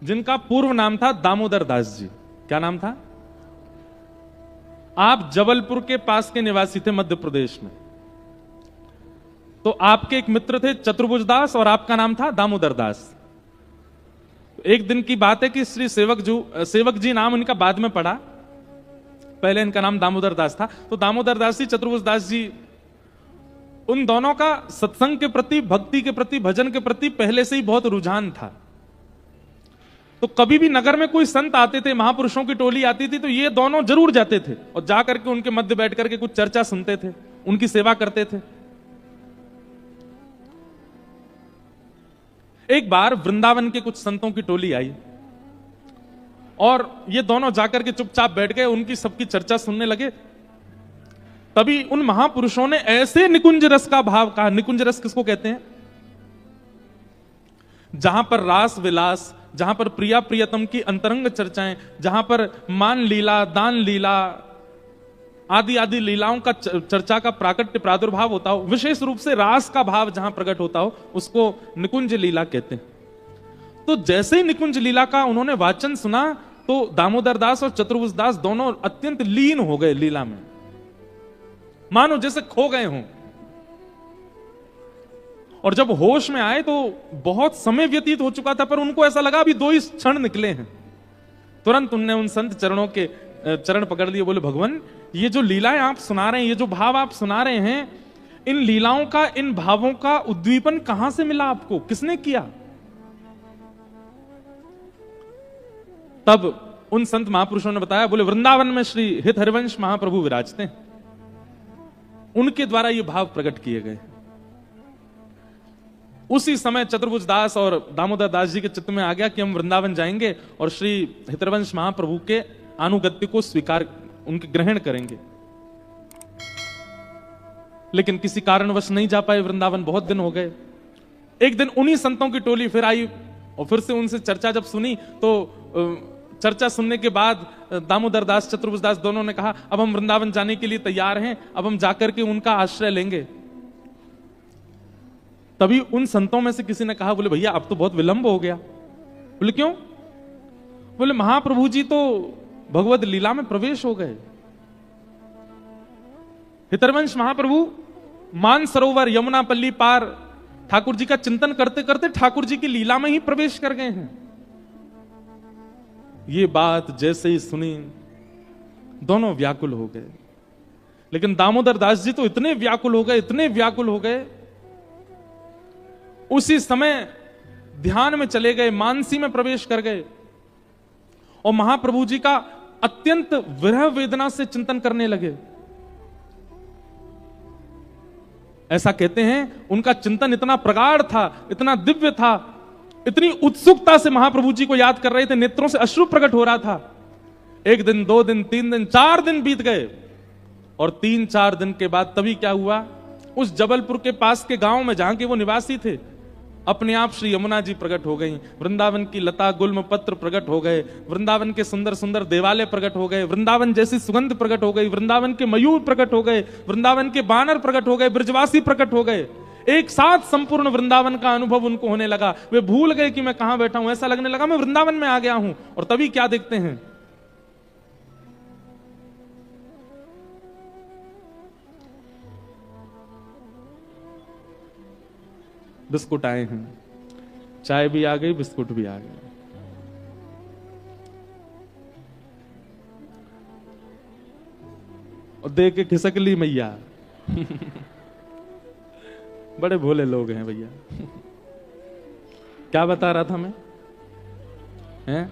जिनका पूर्व नाम था दामोदर दास जी। क्या नाम था? आप जबलपुर के पास के निवासी थे, मध्य प्रदेश में। तो आपके एक मित्र थे चतुर्भुज दास और आपका नाम था दामोदर दास। एक दिन की बात है कि श्री सेवक जी नाम इनका बाद में पड़ा, पहले इनका नाम दामोदर दास था। तो दामोदर दास जी, चतुर्भुज दास जी, उन दोनों का सत्संग के प्रति, भक्ति के प्रति, भजन के प्रति पहले से ही बहुत रुझान था। तो कभी भी नगर में कोई संत आते थे, महापुरुषों की टोली आती थी, तो ये दोनों जरूर जाते थे और जाकर के उनके मध्य बैठ करके कुछ चर्चा सुनते थे, उनकी सेवा करते थे। एक बार वृंदावन के कुछ संतों की टोली आई और ये दोनों जाकर के चुपचाप बैठ गए, उनकी सबकी चर्चा सुनने लगे। तभी उन महापुरुषों ने ऐसे निकुंज रस का भाव कहा। निकुंज रस किसको कहते हैं? जहां पर रास विलास, जहां पर प्रिया प्रियतम की अंतरंग चर्चाएं, जहां पर मान लीला, दान लीला आदि आदि लीलाओं का चर्चा का प्राकट्य प्रादुर्भाव होता हो, विशेष रूप से रास का भाव जहां प्रकट होता हो, उसको निकुंज लीला कहते हैं। तो जैसे ही निकुंज लीला का उन्होंने वाचन सुना तो दामोदर दास और चतुर्भुज दास दोनों अत्यंत लीन हो गए लीला में, मानो जैसे खो गए हों। और जब होश में आए तो बहुत समय व्यतीत हो चुका था, पर उनको ऐसा लगा अभी 2 ही क्षण निकले हैं। तुरंत उनने उन संत चरणों के चरण पकड़ लिए, बोले भगवान, ये जो लीलाएं आप सुना रहे हैं, ये जो भाव आप सुना रहे हैं, इन लीलाओं का, इन भावों का उद्दीपन कहां से मिला आपको, किसने किया? तब उन संत महापुरुषों ने बताया, बोले वृंदावन में श्री हित हरिवंश महाप्रभु विराजते हैं, उनके द्वारा ये भाव प्रकट किए गए। उसी समय चतुर्भुज दास और दामोदर दास जी के चित्त में आ गया कि हम वृंदावन जाएंगे और श्री हितरवंश महाप्रभु के अनुगत्य को स्वीकार, उनके ग्रहण करेंगे। लेकिन किसी कारणवश नहीं जा पाए वृंदावन, बहुत दिन हो गए। एक दिन उन्हीं संतों की टोली फिर आई और फिर से उनसे चर्चा जब सुनी तो चर्चा सुनने के बाद दामोदर दास, चतुर्भुज दास दोनों ने कहा अब हम वृंदावन जाने के लिए तैयार हैं, अब हम जाकर के उनका आश्रय लेंगे। तभी उन संतों में से किसी ने कहा, बोले भैया अब तो बहुत विलंब हो गया। बोले क्यों? बोले महाप्रभु जी तो भगवत लीला में प्रवेश हो गए। हितरवंश महाप्रभु मानसरोवर यमुना पल्ली पार ठाकुर जी का चिंतन करते करते ठाकुर जी की लीला में ही प्रवेश कर गए हैं। ये बात जैसे ही सुनी दोनों व्याकुल हो गए। लेकिन दामोदर दास जी तो इतने व्याकुल हो गए, इतने व्याकुल हो गए, उसी समय ध्यान में चले गए, मानसी में प्रवेश कर गए और महाप्रभु जी का अत्यंत विरह वेदना से चिंतन करने लगे। ऐसा कहते हैं उनका चिंतन इतना प्रगाढ़ था, इतना दिव्य था, इतनी उत्सुकता से महाप्रभु जी को याद कर रहे थे, नेत्रों से अश्रु प्रकट हो रहा था। 1 दिन, 2 दिन, 3 दिन, 4 दिन बीत गए और 3-4 दिन के बाद तभी क्या हुआ, उस जबलपुर के पास के गांव में जहां के वो निवासी थे, अपने आप श्री यमुना जी प्रकट हो गई, वृंदावन की लता गुल्म पत्र प्रकट हो गए, वृंदावन के सुंदर सुंदर देवालय प्रकट हो गए, वृंदावन जैसी सुगंध प्रकट हो गई, वृंदावन के मयूर प्रकट हो गए, वृंदावन के बानर प्रकट हो गए, ब्रजवासी प्रकट हो गए। एक साथ संपूर्ण वृंदावन का अनुभव उनको होने लगा। वे भूल गए कि मैं कहां बैठा हूं, ऐसा लगने लगा मैं वृंदावन में आ गया हूं। और तभी क्या देखते हैं, बिस्कुट आए हैं, चाय भी आ गई, बिस्कुट भी आ गए। और दे के खिसक ली मैया। बड़े भोले लोग हैं भैया। क्या बता रहा था मैं? हैं?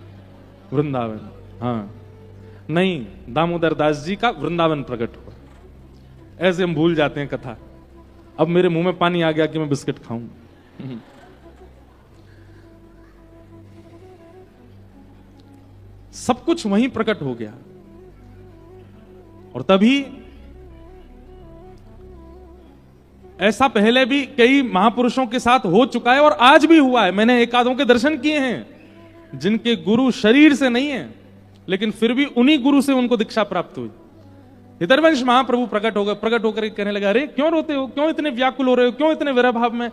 वृंदावन। हाँ, नहीं, दामोदर दास जी का वृंदावन प्रकट हुआ। ऐसे हम भूल जाते हैं कथा। अब मेरे मुंह में पानी आ गया कि मैं बिस्किट खाऊं। सब कुछ वहीं प्रकट हो गया। और तभी ऐसा पहले भी कई महापुरुषों के साथ हो चुका है और आज भी हुआ है। मैंने एक आधों के दर्शन किए हैं जिनके गुरु शरीर से नहीं है, लेकिन फिर भी उन्हीं गुरु से उनको दीक्षा प्राप्त हुई। हितरवंश महाप्रभु प्रकट हो गए, प्रकट होकर कहने लगा, अरे क्यों रोते हो, क्यों इतने व्याकुल हो रहे हो, क्यों इतने विरह भाव में?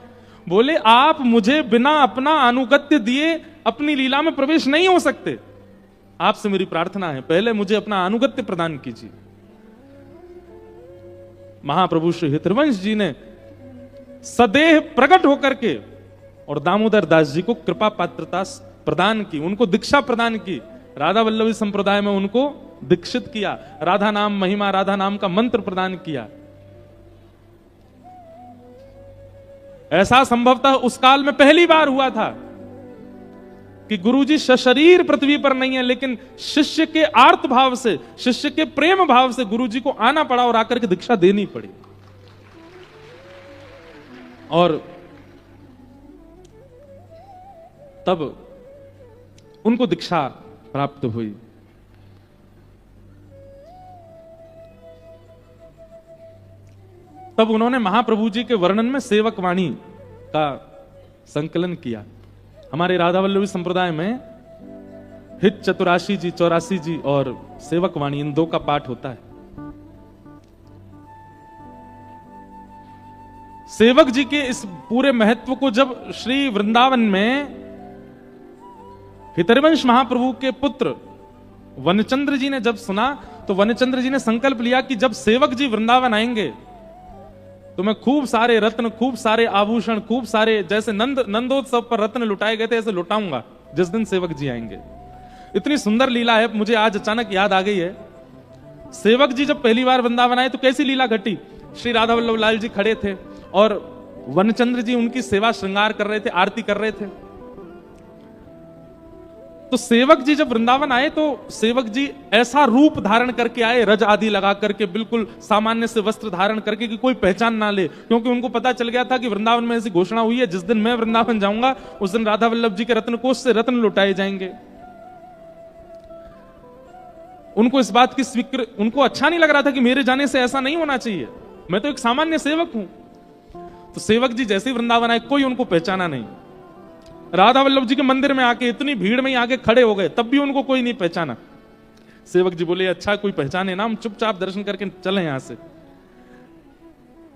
बोले आप मुझे बिना अपना अनुगत्य दिए अपनी लीला में प्रवेश नहीं हो सकते। आपसे मेरी प्रार्थना है, पहले मुझे अपना अनुगत्य प्रदान कीजिए। महाप्रभु श्री हितवंश जी ने सदेह प्रकट होकर के और दामोदर दास जी को कृपा पात्रता प्रदान की, उनको दीक्षा प्रदान की। राधा वल्लभी संप्रदाय में उनको दीक्षित किया, राधा नाम महिमा, राधा नाम का मंत्र प्रदान किया। ऐसा संभवतः उस काल में पहली बार हुआ था कि गुरुजी सशरीर पृथ्वी पर नहीं है, लेकिन शिष्य के आर्त भाव से, शिष्य के प्रेम भाव से गुरुजी को आना पड़ा और आकर के दीक्षा देनी पड़ी। और तब उनको दीक्षा प्राप्त हुई। तब उन्होंने महाप्रभु जी के वर्णन में सेवक वाणी का संकलन किया। हमारे राधा वल्लभी संप्रदाय में हित चतुराशी जी, 84 जी और सेवक वाणी, इन दो का पाठ होता है। सेवक जी के इस पूरे महत्व को जब श्री वृंदावन में हितवंश महाप्रभु के पुत्र वनचंद्र जी ने जब सुना, तो वनचंद्र जी ने संकल्प लिया कि जब सेवक जी वृंदावन आएंगे तो मैं खूब सारे रत्न, खूब सारे आभूषण, खूब सारे, जैसे नंदोत्सव पर रत्न लुटाए गए थे ऐसे लुटाऊंगा जिस दिन सेवक जी आएंगे। इतनी सुंदर लीला है, मुझे आज अचानक याद आ गई है। सेवक जी जब पहली बार वृंदावन आए तो कैसी लीला घटी। श्री राधा वल्लभ लाल जी खड़े थे और वनचंद्र जी उनकी सेवा श्रृंगार कर रहे थे, आरती कर रहे थे। तो सेवक जी जब वृंदावन आए तो सेवक जी ऐसा रूप धारण करके आए, रज आदि लगा करके, बिल्कुल सामान्य से वस्त्र धारण करके कि कोई पहचान ना ले, क्योंकि उनको पता चल गया था कि वृंदावन में ऐसी घोषणा हुई है, जिस दिन मैं वृंदावन जाऊंगा उस दिन राधा वल्लभ जी के रत्नकोष से रत्न लुटाए जाएंगे। उनको इस बात की उनको अच्छा नहीं लग रहा था कि मेरे जाने से ऐसा नहीं होना चाहिए, मैं तो एक सामान्य सेवक हूं। तो सेवक जी जैसे ही वृंदावन आए, कोई उनको पहचाना नहीं। राधा वल्लभ जी के मंदिर में आके इतनी भीड़ में आके खड़े हो गए, तब भी उनको कोई नहीं पहचाना। सेवक जी बोले, अच्छा कोई पहचाने ना, हम चुपचाप दर्शन करके चले यहां से।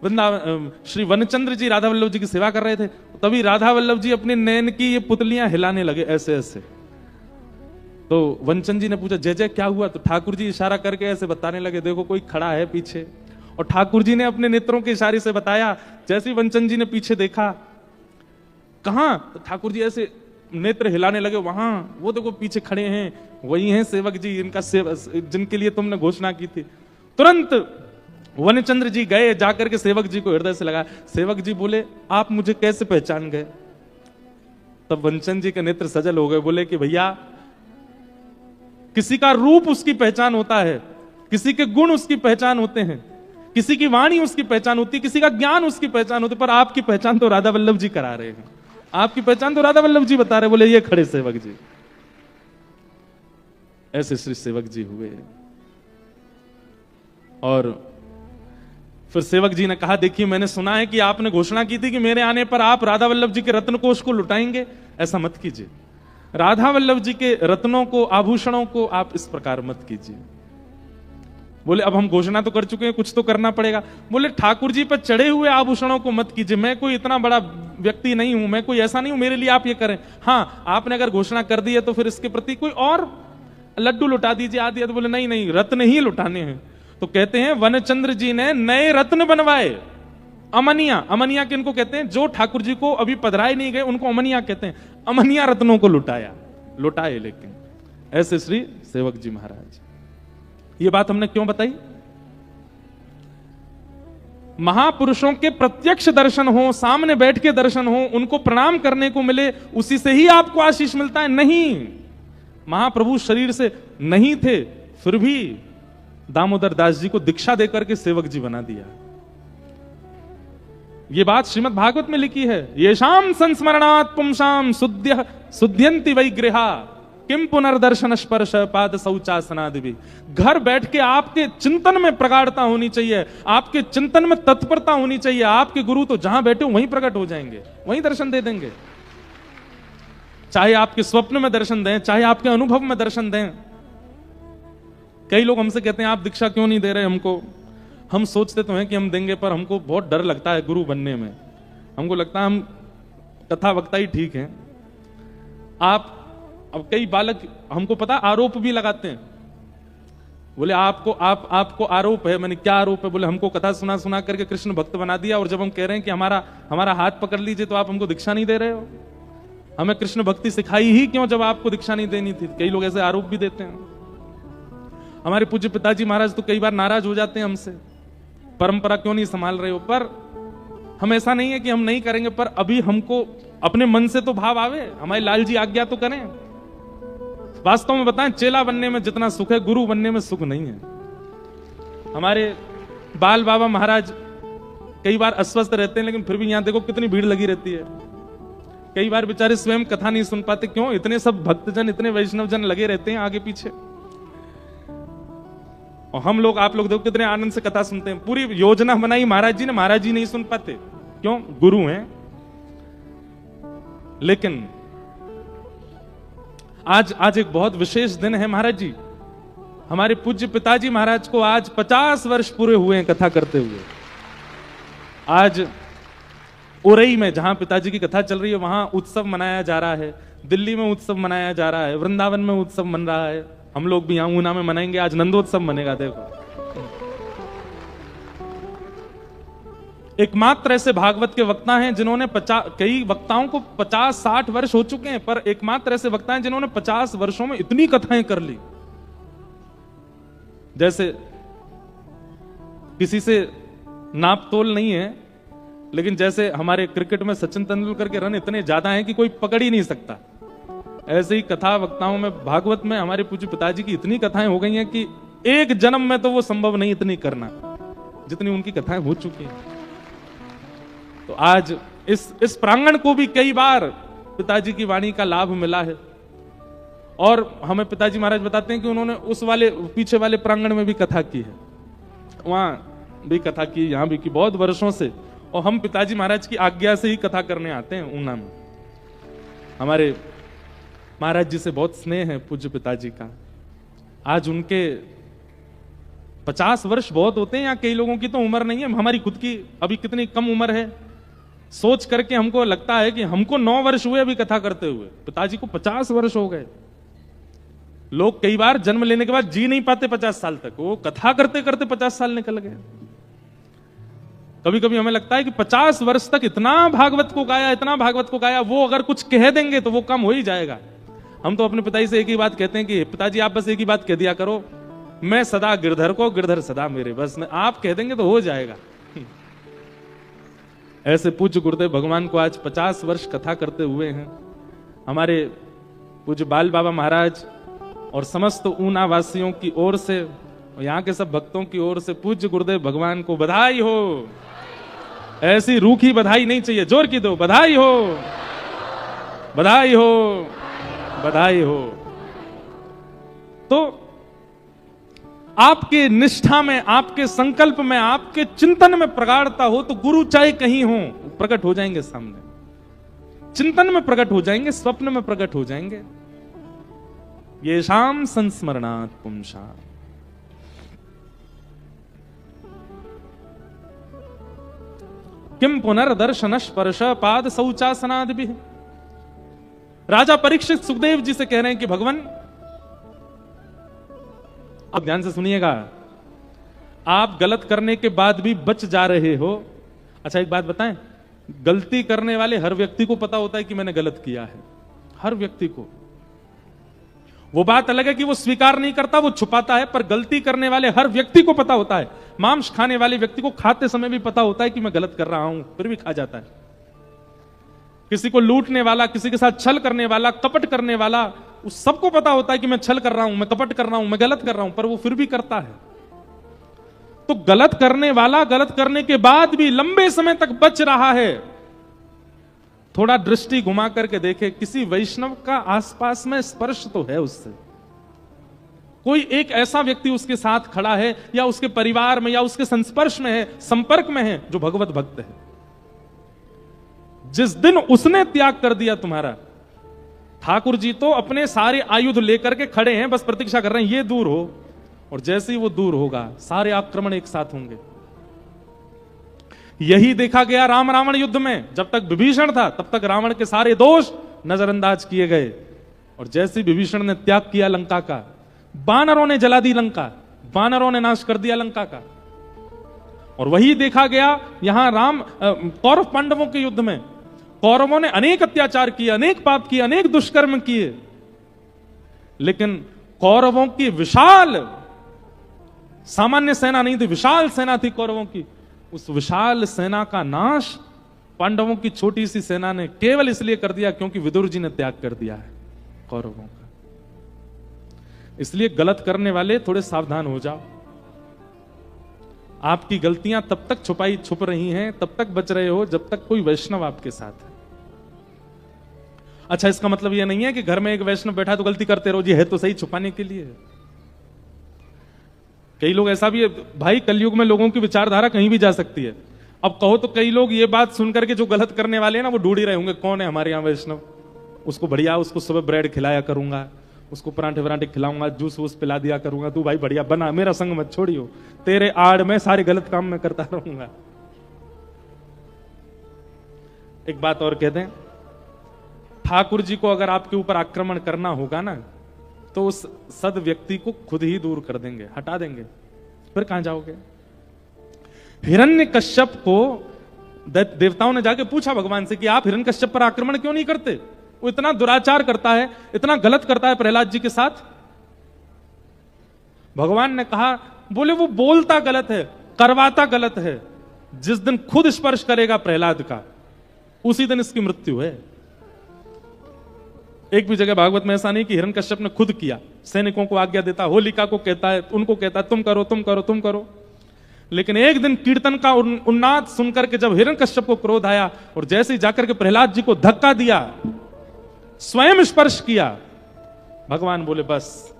वृंदावन श्री वनचंद्र जी राधा वल्लभ जी की सेवा कर रहे थे, तभी राधा वल्लभ जी अपने नैन की ये पुतलियां हिलाने लगे ऐसे ऐसे। तो वनचंद जी ने पूछा, जय जय क्या हुआ? तो ठाकुर जी इशारा करके ऐसे बताने लगे, देखो कोई खड़ा है पीछे। और ठाकुर जी ने अपने नेत्रों के इशारे से बताया। जैसे ही वनचंद जी ने पीछे देखा, कहां? तो ठाकुर जी ऐसे नेत्र हिलाने लगे, वहां वो देखो पीछे खड़े हैं, वही हैं सेवक जी, इनका जिनके लिए तुमने घोषणा की थी। तुरंत वनचंद्र जी गए, जाकर के सेवक जी को हृदय से लगा। सेवक जी बोले, आप मुझे कैसे पहचान गए? तब वनचंद जी के नेत्र सजल हो गए, बोले कि भैया, किसी का रूप उसकी पहचान होता है, किसी के गुण उसकी पहचान होते हैं, किसी की वाणी उसकी पहचान होती है, किसी का ज्ञान उसकी पहचान होती है, पर आपकी पहचान तो राधा वल्लभ जी करा रहे हैं, आपकी पहचान तो राधा वल्लभ जी बता रहे। बोले ये खड़े सेवक जी। ऐसे श्री सेवक जी हुए। और फिर सेवक जी ने कहा, देखिए मैंने सुना है कि आपने घोषणा की थी कि मेरे आने पर आप राधा वल्लभ जी के रत्नकोष को लुटाएंगे। ऐसा मत कीजिए, राधा वल्लभ जी के रत्नों को, आभूषणों को आप इस प्रकार मत कीजिए। बोले अब हम घोषणा तो कर चुके हैं, कुछ तो करना पड़ेगा। बोले ठाकुर जी पर चढ़े हुए आभूषणों को मत कीजिए, मैं कोई इतना बड़ा व्यक्ति नहीं हूं, मैं कोई ऐसा नहीं हूं मेरे लिए आप ये करें। हाँ, आपने अगर घोषणा कर दी है तो फिर इसके प्रति कोई और लड्डू लुटा दीजिए आदि। तो बोले नहीं नहीं, रत्न ही लुटाने हैं। तो कहते हैं वनचंद्र जी ने नए रत्न बनवाए, अमनिया। अमनिया किनको कहते हैं? जो ठाकुर जी को अभी पधराए नहीं गए उनको अमनिया कहते हैं। अमनिया रत्नों को लुटाए। लेकिन ऐसे श्री सेवक जी महाराज। ये बात हमने क्यों बताई? महापुरुषों के प्रत्यक्ष दर्शन हो, सामने बैठ के दर्शन हो, उनको प्रणाम करने को मिले, उसी से ही आपको आशीष मिलता है। नहीं, महाप्रभु शरीर से नहीं थे, फिर भी दामोदर दास जी को दीक्षा देकर के सेवक जी बना दिया। ये बात श्रीमद् भागवत में लिखी है। येषाम संस्मरणात् पुंसाम शुद्ध्यन्ति वै गृहा किम पुनर्दर्शन स्पर्श पाद शौचासनादि भी। घर बैठ के आपके चिंतन में प्रगाढ़ता होनी चाहिए, आपके चिंतन में तत्परता होनी चाहिए। आपके गुरु तो जहां बैठे वहीं प्रकट हो जाएंगे, वहीं दर्शन दे देंगे। चाहे आपके स्वप्न में दर्शन दें, चाहे आपके अनुभव में दर्शन दें। कई लोग हमसे कहते हैं आप दीक्षा क्यों नहीं दे रहे हमको? हम सोचते तो हैं कि हम देंगे, पर हमको बहुत डर लगता है गुरु बनने में। हमको लगता है हम कथा वक्ता ही ठीक है। आप अब कई बालक हमको पता आरोप भी लगाते हैं, बोले आपको आरोप है। मैंने क्या आरोप है? बोले हमको कथा सुना सुना करके कृष्ण भक्त बना दिया, और जब हम कह रहे हैं कि हमारा हाथ पकड़ लीजिए तो आप हमको दीक्षा नहीं दे रहे हो। हमें कृष्ण भक्ति सिखाई ही क्यों जब आपको दीक्षा नहीं देनी थी? कई लोग ऐसे आरोप भी देते हैं। हमारे पूज्य पिताजी महाराज तो कई बार नाराज हो जाते हैं हमसे, परंपरा क्यों नहीं संभाल रहे हो। पर हम ऐसा नहीं है कि हम नहीं करेंगे, पर अभी हमको अपने मन से तो भाव आवे, हमारे लाल जी आज्ञा तो करें। वास्तव में बताएं, चेला बनने में जितना सुख है गुरु बनने में सुख नहीं है। हमारे बाल बाबा महाराज कई बार अस्वस्थ रहते हैं, लेकिन फिर भी यहां देखो कितनी भीड़ लगी रहती है। कई बार बेचारे स्वयं कथा नहीं सुन पाते, क्यों? इतने सब भक्तजन, इतने वैष्णव जन लगे रहते हैं आगे पीछे, और हम लोग, आप लोग देखो कितने आनंद से कथा सुनते हैं। पूरी योजना बनाई महाराज जी ने, महाराज जी नहीं सुन पाते, क्यों? गुरु हैं। लेकिन आज एक बहुत विशेष दिन है महाराज जी। हमारे पूज्य पिताजी महाराज को आज 50 वर्ष पूरे हुए हैं कथा करते हुए। आज उरई में जहां पिताजी की कथा चल रही है वहां उत्सव मनाया जा रहा है, दिल्ली में उत्सव मनाया जा रहा है, वृंदावन में उत्सव मन रहा है। हम लोग भी यहां ऊना में मनाएंगे, आज नंदोत्सव बनेगा। देखो, एकमात्र ऐसे भागवत के वक्ता हैं जिन्होंने कई वक्ताओं को 50-60 वर्ष हो चुके हैं, पर एकमात्र ऐसे वक्ता हैं जिन्होंने 50 वर्षों में इतनी कथाएं कर ली। जैसे किसी से नाप तोल नहीं है, लेकिन जैसे हमारे क्रिकेट में सचिन तेंदुलकर के रन इतने ज्यादा हैं कि कोई पकड़ ही नहीं सकता, ऐसे ही कथा वक्ताओं में, भागवत में हमारे पूज्य पिताजी की इतनी कथाएं हो गई हैं कि एक जन्म में तो वो संभव नहीं इतनी करना, जितनी उनकी कथाएं हो चुकी हैं। तो आज इस प्रांगण को भी कई बार पिताजी की वाणी का लाभ मिला है, और हमें पिताजी महाराज बताते हैं कि उन्होंने उस वाले पीछे वाले प्रांगण में भी कथा की है, वहां भी कथा की, यहां भी की, बहुत वर्षों से। और हम पिताजी महाराज की आज्ञा से ही कथा करने आते हैं ऊना में। हमारे महाराज जी से बहुत स्नेह है पूज्य पिताजी का। आज उनके 50 वर्ष बहुत होते हैं, या कई लोगों की तो उम्र नहीं है, हमारी खुद की अभी कितनी कम उम्र है। सोच करके हमको लगता है कि हमको 9 वर्ष हुए अभी कथा करते हुए, पिताजी को 50 वर्ष हो गए। लोग कई बार जन्म लेने के बाद जी नहीं पाते 50 साल तक, वो कथा करते करते 50 साल निकल गए। कभी कभी हमें लगता है कि 50 वर्ष तक इतना भागवत को गाया, इतना भागवत को गाया, वो अगर कुछ कह देंगे तो वो कम हो ही जाएगा। हम तो अपने पिताजी से एक ही बात कहते हैं कि पिताजी आप बस एक ही बात कह दिया करो, मैं सदा गिरधर को, गिरधर सदा मेरे, बस आप कह देंगे तो हो जाएगा। ऐसे पूज्य गुरुदेव भगवान को आज 50 वर्ष कथा करते हुए हैं। हमारे पूज्य बाल बाबा महाराज और समस्त ऊना वासियों की ओर से, और यहाँ के सब भक्तों की ओर से पूज्य गुरुदेव भगवान को बधाई हो। ऐसी रूखी बधाई नहीं चाहिए, जोर की दो, बधाई हो, बधाई हो, बधाई हो। तो आपके निष्ठा में, आपके संकल्प में, आपके चिंतन में प्रगाढ़ता हो तो गुरु चाहे कहीं हो प्रकट हो जाएंगे सामने, चिंतन में प्रकट हो जाएंगे, स्वप्न में प्रकट हो जाएंगे। ये शाम संस्मरणात् पुंसा। किम पुनर्दर्शन स्पर्श पाद शौचासनादि। राजा परीक्षित सुखदेव जी से कह रहे हैं कि भगवान, अब ध्यान से सुनिएगा, आप गलत करने के बाद भी बच जा रहे हो। अच्छा एक बात बताएं, गलती करने वाले हर व्यक्ति को पता होता है कि मैंने गलत किया है, हर व्यक्ति को। वो बात अलग है कि वो स्वीकार नहीं करता, वो छुपाता है, पर गलती करने वाले हर व्यक्ति को पता होता है। मांस खाने वाले व्यक्ति को खाते समय भी पता होता है कि मैं गलत कर रहा हूं, फिर भी खा जाता है। किसी को लूटने वाला, किसी के साथ छल करने वाला, कपट करने वाला, उस सबको पता होता है कि मैं छल कर रहा हूं, मैं कपट कर रहा हूं, मैं गलत कर रहा हूं, पर वो फिर भी करता है। तो गलत करने वाला गलत करने के बाद भी लंबे समय तक बच रहा है। थोड़ा दृष्टि घुमा करके देखे, किसी वैष्णव का आसपास में स्पर्श तो है उससे, कोई एक ऐसा व्यक्ति उसके साथ खड़ा है, या उसके परिवार में, या उसके संस्पर्श में है, संपर्क में है, जो भगवत भक्त है। जिस दिन उसने त्याग कर दिया तुम्हारा, ठाकुर जी तो अपने सारे आयुध लेकर के खड़े हैं, बस प्रतीक्षा कर रहे हैं ये दूर हो, और जैसे ही वो दूर होगा सारे आक्रमण एक साथ होंगे। यही देखा गया राम रावण युद्ध में। जब तक विभीषण था तब तक रावण के सारे दोष नजरअंदाज किए गए, और जैसे विभीषण ने त्याग किया लंका का, वानरों ने जला दी लंका, वानरों ने नाश कर दिया लंका का। और वही देखा गया यहां कौरव पांडवों के युद्ध में। कौरवों ने अनेक अत्याचार किए, अनेक पाप किए, अनेक दुष्कर्म किए, लेकिन कौरवों की विशाल, सामान्य सेना नहीं थी, विशाल सेना थी कौरवों की। उस विशाल सेना का नाश पांडवों की छोटी सी सेना ने केवल इसलिए कर दिया क्योंकि विदुर जी ने त्याग कर दिया है कौरवों का। इसलिए गलत करने वाले थोड़े सावधान हो जाओ। आपकी गलतियां तब तक छुप रही हैं, तब तक बच रहे हो जब तक कोई वैष्णव आपके साथ है। अच्छा, इसका मतलब यह नहीं है कि घर में एक वैष्णव बैठा तो गलती करते रहो जी, है तो सही, छुपाने के लिए। कई लोग ऐसा भी है भाई, कलयुग में लोगों की विचारधारा कहीं भी जा सकती है। अब कहो तो कई लोग ये बात सुनकर के जो गलत करने वाले हैं ना, वो ढूंढ ही रहे होंगे कौन है हमारे यहाँ वैष्णव, उसको बढ़िया, उसको सुबह ब्रेड खिलाया करूंगा, उसको परांठे वरांठे खिलाऊंगा, जूस वूस पिला दिया करूंगा, तू भाई बढ़िया बना, मेरा संग मत छोड़ियो, तेरे आड़ में सारे गलत काम मैं करता रहूंगा। एक बात और कहते हैं, ठाकुर जी को अगर आपके ऊपर आक्रमण करना होगा ना, तो उस सद व्यक्ति को खुद ही दूर कर देंगे, हटा देंगे, फिर कहां जाओगे। हिरण्यकश्यप को देवताओं ने जाके पूछा भगवान से कि आप हिरण्यकश्यप पर आक्रमण क्यों नहीं करते, वो इतना दुराचार करता है, इतना गलत करता है प्रहलाद जी के साथ। भगवान ने कहा, बोले वो बोलता गलत है, करवाता गलत है, जिस दिन खुद स्पर्श करेगा प्रहलाद का उसी दिन इसकी मृत्यु है। एक भी जगह भागवत में ऐसा नहीं कि हिरण्यकश्यप ने खुद किया, सैनिकों को आज्ञा देता, होलिका को कहता है, उनको कहता है तुम करो तुम करो तुम करो। लेकिन एक दिन कीर्तन का उन्नाद सुनकर के जब हिरण्यकश्यप को क्रोध आया और जैसे ही जाकर के प्रहलाद जी को धक्का दिया, स्वयं स्पर्श किया, भगवान बोले बस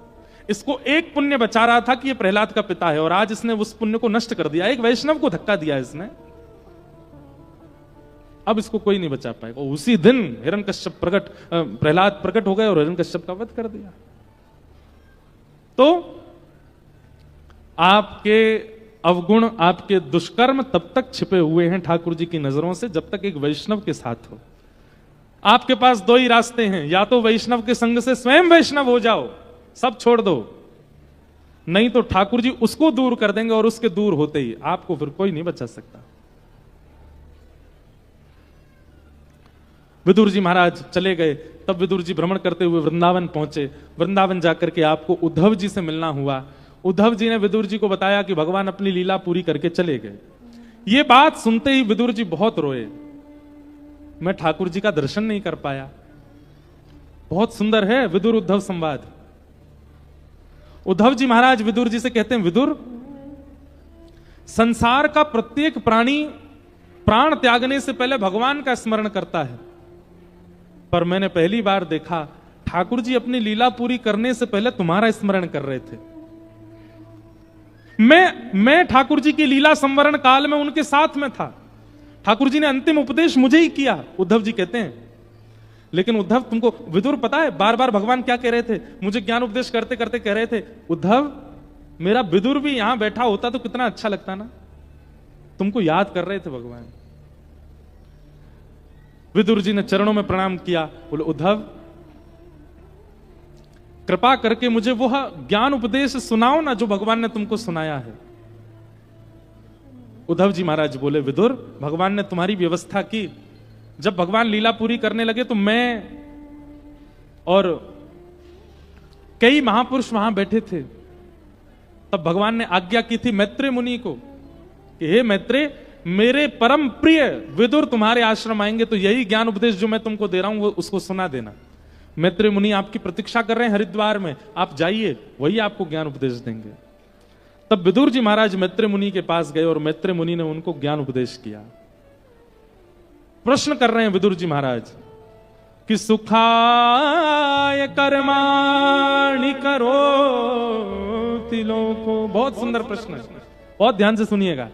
इसको एक पुण्य बचा रहा था कि ये प्रहलाद का पिता है और आज इसने उस पुण्य को नष्ट कर दिया। एक वैष्णव को धक्का दिया इसने, अब इसको कोई नहीं बचा पाएगा। उसी दिन हिरण्यकश्यप प्रहलाद प्रकट हो गए और हिरण्यकश्यप का वध कर दिया। तो आपके अवगुण, आपके दुष्कर्म तब तक छिपे हुए हैं ठाकुर जी की नजरों से जब तक एक वैष्णव के साथ हो। आपके पास दो ही रास्ते हैं, या तो वैष्णव के संग से स्वयं वैष्णव हो जाओ, सब छोड़ दो, नहीं तो ठाकुर जी उसको दूर कर देंगे और उसके दूर होते ही आपको फिर कोई नहीं बचा सकता। विदुर जी महाराज चले गए, तब विदुर जी भ्रमण करते हुए वृंदावन पहुंचे। वृंदावन जाकर के आपको उद्धव जी से मिलना हुआ। उद्धव जी ने विदुर जी को बताया कि भगवान अपनी लीला पूरी करके चले गए। ये बात सुनते ही विदुर जी बहुत रोए, मैं ठाकुर जी का दर्शन नहीं कर पाया। बहुत सुंदर है विदुर उद्धव संवाद। उद्धव जी महाराज विदुर जी से कहते हैं, विदुर, संसार का प्रत्येक प्राणी प्राण त्यागने से पहले भगवान का स्मरण करता है, पर मैंने पहली बार देखा ठाकुर जी अपनी लीला पूरी करने से पहले तुम्हारा स्मरण कर रहे थे। मैं ठाकुर जी की लीला संवरण काल में उनके साथ में था। ठाकुर जी ने अंतिम उपदेश मुझे ही किया, उद्धव जी कहते हैं। लेकिन उद्धव, तुमको विदुर पता है बार बार भगवान क्या कह रहे थे, मुझे ज्ञान उपदेश करते करते कह रहे थे, उद्धव मेरा विदुर भी यहां बैठा होता तो कितना अच्छा लगता ना। तुमको याद कर रहे थे भगवान। विदुर जी ने चरणों में प्रणाम किया, बोले उद्धव कृपा करके मुझे वो ज्ञान उपदेश सुनाओ ना जो भगवान ने तुमको सुनाया है। उद्धव जी महाराज बोले, विदुर, भगवान ने तुम्हारी व्यवस्था की। जब भगवान लीला पूरी करने लगे तो मैं और कई महापुरुष वहां बैठे थे। तब भगवान ने आज्ञा की थी मैत्रेय मुनि को कि हे मैत्रेय, मेरे परम प्रिय विदुर तुम्हारे आश्रम आएंगे तो यही ज्ञान उपदेश जो मैं तुमको दे रहा हूं वो उसको सुना देना। मैत्रेय मुनि आपकी प्रतीक्षा कर रहे हैं हरिद्वार में, आप जाइए, वही आपको ज्ञान उपदेश देंगे। तब विदुर जी महाराज मैत्रेय मुनि के पास गए और मैत्रेय मुनि ने उनको ज्ञान उपदेश किया। प्रश्न कर रहे हैं विदुर जी महाराज कि सुखाय कर्माणि करोति लोको। बहुत सुंदर प्रश्न है, बहुत ध्यान से सुनिएगा।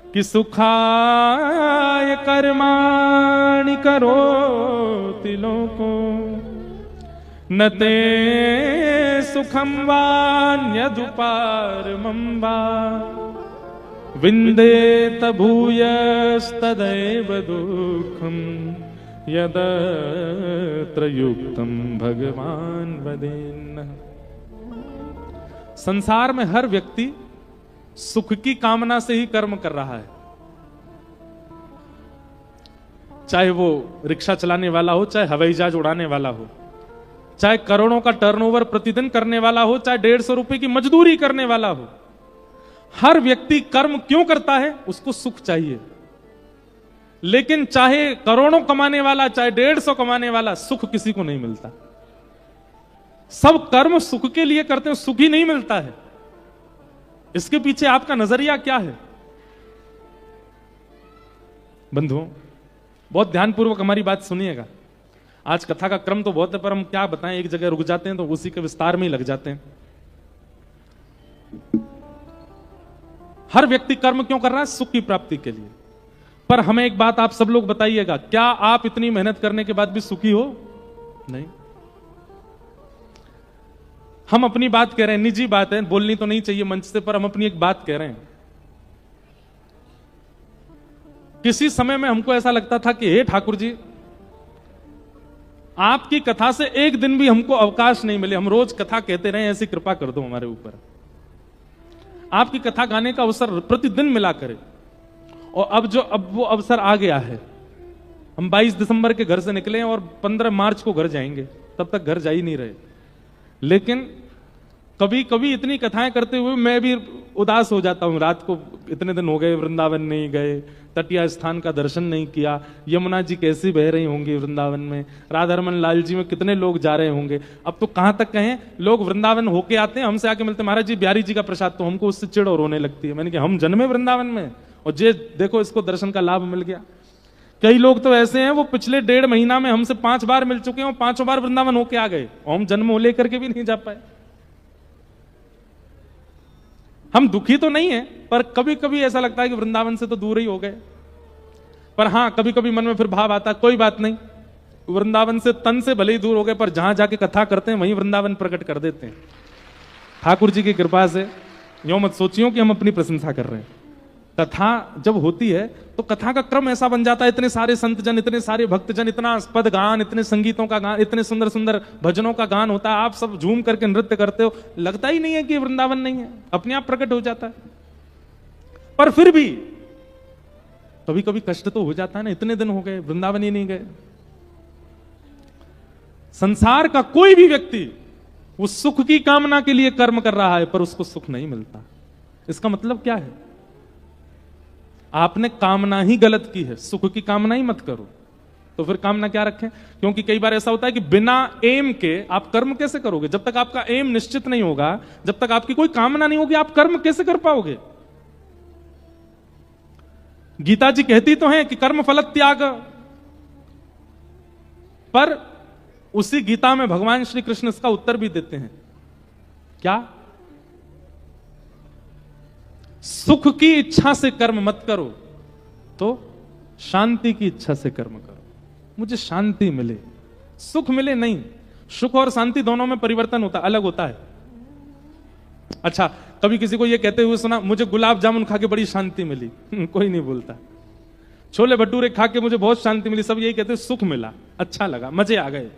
कि सुखाय कर्माणि करोति लोको न ते सुखम वान्यदुपारमं वा विन्देत भूयस्तदैव दुःखं यदत्र युक्तम भगवान वदेन्न। संसार में हर व्यक्ति सुख की कामना से ही कर्म कर रहा है, चाहे वो रिक्शा चलाने वाला हो, चाहे हवाई जहाज उड़ाने वाला हो, चाहे करोड़ों का टर्नओवर प्रतिदिन करने वाला हो, चाहे 150 रुपए की मजदूरी करने वाला हो। हर व्यक्ति कर्म क्यों करता है? उसको सुख चाहिए। लेकिन चाहे करोड़ों कमाने वाला, चाहे 150 कमाने वाला, सुख किसी को नहीं मिलता। सब कर्म सुख के लिए करते हैं, सुख ही नहीं मिलता है। इसके पीछे आपका नजरिया क्या है? बंधुओं, बहुत ध्यानपूर्वक हमारी बात सुनिएगा। आज कथा का क्रम तो बहुत है, पर हम क्या बताएं, एक जगह रुक जाते हैं तो उसी के विस्तार में ही लग जाते हैं। हर व्यक्ति कर्म क्यों कर रहा है? सुख की प्राप्ति के लिए। पर हमें एक बात आप सब लोग बताइएगा, क्या आप इतनी मेहनत करने के बाद भी सुखी हो? नहीं। हम अपनी बात कह रहे हैं, निजी बात है, बोलनी तो नहीं चाहिए मंच से, पर हम अपनी एक बात कह रहे हैं। किसी समय में हमको ऐसा लगता था कि हे ठाकुर जी, आपकी कथा से एक दिन भी हमको अवकाश नहीं मिले, हम रोज कथा कहते रहे, ऐसी कृपा कर दो हमारे ऊपर। आपकी कथा गाने का अवसर प्रतिदिन मिला करे। और अब वो अवसर आ गया है। हम 22 दिसंबर के घर से निकले और 15 मार्च को घर जाएंगे, तब तक घर जा ही नहीं रहे। लेकिन कभी कभी इतनी कथाएं करते हुए मैं भी उदास हो जाता हूं। रात को इतने दिन हो गए वृंदावन नहीं गए, तटिया स्थान का दर्शन नहीं किया, यमुना जी कैसी बह रही होंगी वृंदावन में, राधारमन लाल जी में कितने लोग जा रहे होंगे। अब तो कहां तक कहें, लोग वृंदावन होके आते हैं, हमसे आके मिलते, महाराज जी बिहारी जी का प्रसाद, तो हमको उससे चिड़ और रोने लगती है। मैंने कहा हम जन्मे वृंदावन में और जे देखो इसको दर्शन का लाभ मिल गया। कई लोग तो ऐसे हैं, वो पिछले 1.5 महीना में हमसे 5 बार मिल चुके हैं और 5 बार वृंदावन होके आ गए, और हम जन्म लेकर के भी नहीं जा पाए। हम दुखी तो नहीं है, पर कभी कभी ऐसा लगता है कि वृंदावन से तो दूर ही हो गए। पर हां, कभी कभी मन में फिर भाव आता, कोई बात नहीं, वृंदावन से तन से भले ही दूर हो गए, पर जहां जाके कथा करते हैं वहीं वृंदावन प्रकट कर देते हैं ठाकुर जी की कृपा से। यूं मत सोचियो कि हम अपनी प्रशंसा कर रहे हैं। कथा जब होती है तो कथा का क्रम ऐसा बन जाता है, इतने सारे संत जन, इतने सारे भक्तजन, इतना पद गान, इतने संगीतों का गान, इतने सुंदर सुंदर भजनों का गान होता है, आप सब झूम करके नृत्य करते हो, लगता ही नहीं है कि वृंदावन नहीं है, अपने आप प्रकट हो जाता है। पर फिर भी कभी कभी कष्ट तो हो जाता है ना, इतने दिन हो गए वृंदावन ही नहीं गए। संसार का कोई भी व्यक्ति वो सुख की कामना के लिए कर्म कर रहा है, पर उसको सुख नहीं मिलता। इसका मतलब क्या है? आपने कामना ही गलत की है, सुख की कामना ही मत करो। तो फिर कामना क्या रखें? क्योंकि कई बार ऐसा होता है कि बिना एम के आप कर्म कैसे करोगे? जब तक आपका एम निश्चित नहीं होगा, जब तक आपकी कोई कामना नहीं होगी, आप कर्म कैसे कर पाओगे? गीता जी कहती तो हैं कि कर्म फल त्याग, पर उसी गीता में भगवान श्री कृष्ण इसका उत्तर भी देते हैं। क्या? सुख की इच्छा से कर्म मत करो, तो शांति की इच्छा से कर्म करो। मुझे शांति मिले, सुख मिले नहीं। सुख और शांति दोनों में परिवर्तन होता, अलग होता है। अच्छा, कभी किसी को यह कहते हुए सुना, मुझे गुलाब जामुन खा के बड़ी शांति मिली? कोई नहीं बोलता। छोले भटूरे खा के मुझे बहुत शांति मिली, सब यही कहते सुख मिला, अच्छा लगा, मजे आ गए।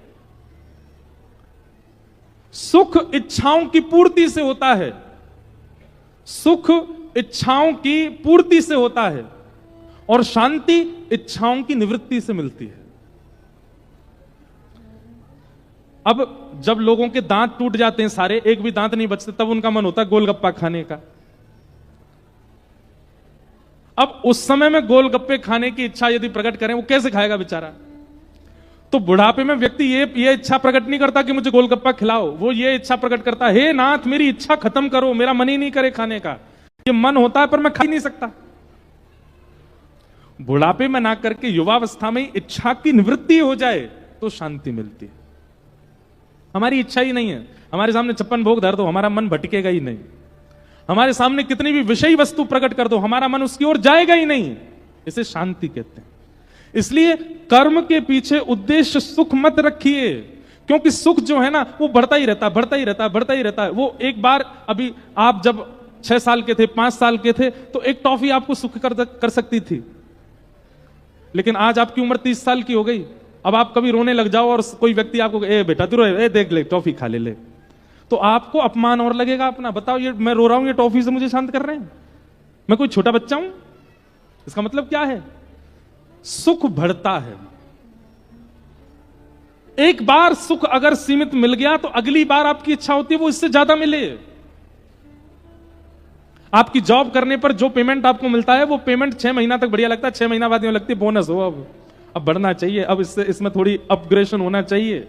सुख इच्छाओं की पूर्ति से होता है, सुख इच्छाओं की पूर्ति से होता है, और शांति इच्छाओं की निवृत्ति से मिलती है। अब जब लोगों के दांत टूट जाते हैं सारे, एक भी दांत नहीं बचते, तब उनका मन होता है गोलगप्पा खाने का। अब उस समय में गोलगप्पे खाने की इच्छा यदि प्रकट करें, वो कैसे खाएगा बेचारा? तो बुढ़ापे में व्यक्ति ये इच्छा प्रकट नहीं करता कि मुझे गोलगप्पा खिलाओ, वो ये इच्छा प्रकट करता है, हे नाथ मेरी इच्छा खत्म करो, मेरा मन ही नहीं करे खाने का। ये मन होता है पर मैं खा ही नहीं सकता। बुढ़ापे में ना करके युवावस्था में इच्छा की निवृत्ति हो जाए तो शांति मिलती है। हमारी इच्छा ही नहीं है, हमारे सामने 56 भोग धर दो, हमारा मन भटकेगा ही नहीं। हमारे सामने कितनी भी विषयी वस्तु प्रकट कर दो, हमारा मन उसकी ओर जाएगा ही नहीं। इसे शांति कहते हैं। इसलिए कर्म के पीछे उद्देश्य सुख मत रखिए, क्योंकि सुख जो है ना वो बढ़ता ही रहता है, बढ़ता ही रहता है, बढ़ता ही रहता है। वो एक बार, अभी आप जब 6 साल के थे, 5 साल के थे, तो एक टॉफी आपको सुख कर सकती थी, लेकिन आज आपकी उम्र 30 साल की हो गई, अब आप कभी रोने लग जाओ और कोई व्यक्ति आपको ए बेटा तू रो, ए देख ले टॉफी खा ले, तो आपको अपमान और लगेगा अपना। बताओ ये मैं रो रहा हूं, ये टॉफी से मुझे शांत कर रहे हैं, मैं कोई छोटा बच्चा हूं? इसका मतलब क्या है? सुख बढ़ता है। एक बार सुख अगर सीमित मिल गया तो अगली बार आपकी इच्छा होती है वो इससे ज्यादा मिले। आपकी जॉब करने पर जो पेमेंट आपको मिलता है वो पेमेंट 6 महीना तक बढ़िया लगता है, 6 महीना बाद में लगती है बोनस हो, अब बढ़ना चाहिए, अब इसमें थोड़ी अपग्रेडेशन होना चाहिए।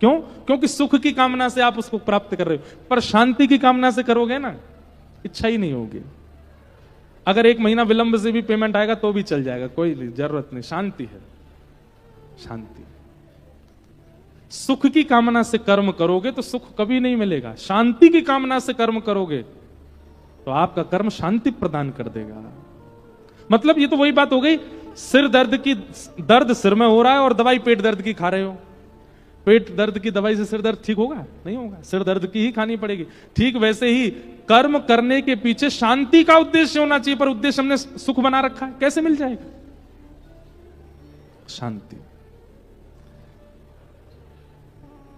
क्यों? क्योंकि सुख की कामना से आप उसको प्राप्त कर रहे हो, पर शांति की कामना से करोगे ना, इच्छा ही नहीं होगी। अगर 1 महीना विलंब से भी पेमेंट आएगा तो भी चल जाएगा, कोई जरूरत नहीं, शांति है, शांति। सुख की कामना से कर्म करोगे तो सुख कभी नहीं मिलेगा, शांति की कामना से कर्म करोगे तो आपका कर्म शांति प्रदान कर देगा। मतलब ये तो वही बात हो गई, सिर दर्द सिर में हो रहा है और दवाई पेट दर्द की खा रहे हो। पेट दर्द की दवाई से सिर दर्द ठीक होगा? नहीं होगा, सिर दर्द की ही खानी पड़ेगी। ठीक वैसे ही कर्म करने के पीछे शांति का उद्देश्य होना चाहिए, पर उद्देश्य हमने सुख बना रखा है, कैसे मिल जाएगा शांति?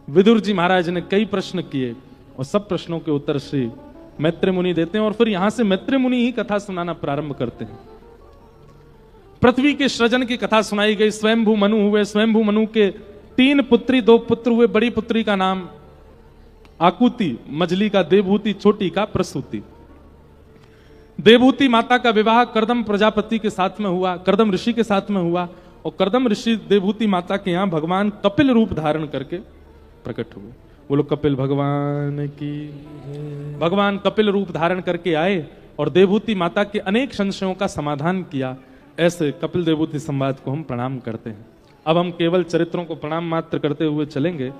विदुर जी महाराज ने कई प्रश्न किए और सब प्रश्नों के उत्तर श्री मैत्री मुनि देते हैं, और फिर यहां से मैत्री मुनि ही कथा सुनाना प्रारंभ करते हैं। पृथ्वी के सृजन की कथा सुनाई गई। स्वयंभू मनु हुए, स्वयंभू मनु के 3 पुत्री 2 पुत्र हुए। बड़ी पुत्री का नाम आकुति, मझली का देवहूति, छोटी का प्रसूति। देवहूति माता का विवाह कर्दम प्रजापति के साथ में हुआ, कर्दम ऋषि के साथ में हुआ, और कर्दम ऋषि देवहूति माता के यहां भगवान कपिल रूप धारण करके प्रकट हुए। वो लोग कपिल भगवान की, भगवान कपिल रूप धारण करके आए और देवहूति माता के अनेक संशयों का समाधान किया। ऐसे कपिल देवहूति संवाद को हम प्रणाम करते हैं। अब हम केवल चरित्रों को प्रणाम मात्र करते हुए चलेंगे,